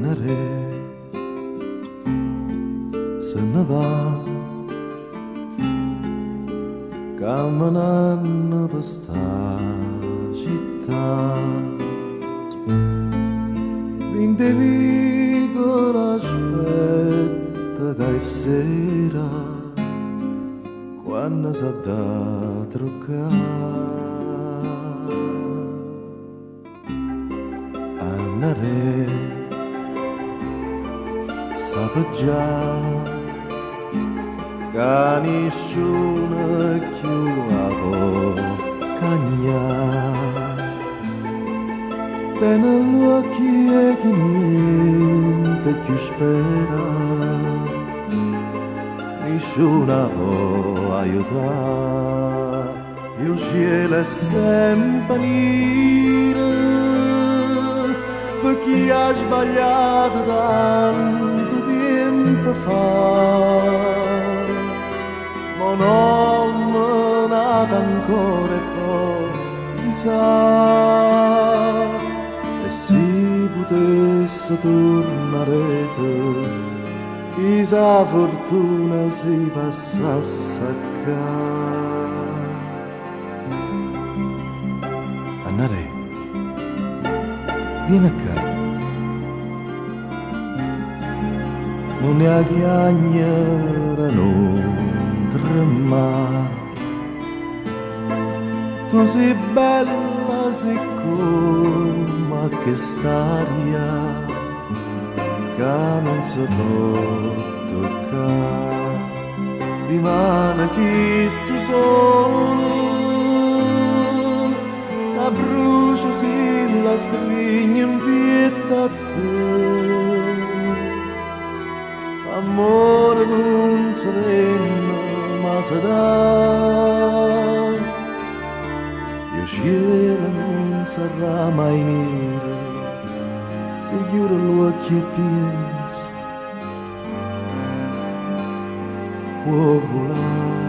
Annare se ne va camminando per sta città. Vinte vicolo aspetta che è sera quando s'ha da truccare. Annare sape già che nessuno più la può cagnare. Tene gli occhi e chi niente più spera, nessuno può aiutare. Il cielo è sempre nero per chi ha sbagliato tanto tempo fa, ma non è nato ancora e poi chissà. E se potesse tornare chissà fortuna si passasse a ca. Annare, vieni qua. Non ne ha chiagnere, non tremare. Tu sei bella, sei come che staria che non si può toccare. Di mano chi sto solo s'abbrucia si la stringe in pietà a te. Amore non sereno ma si dà. Il cielo non sarà mai nero se chiudo gli occhi e penso può volare.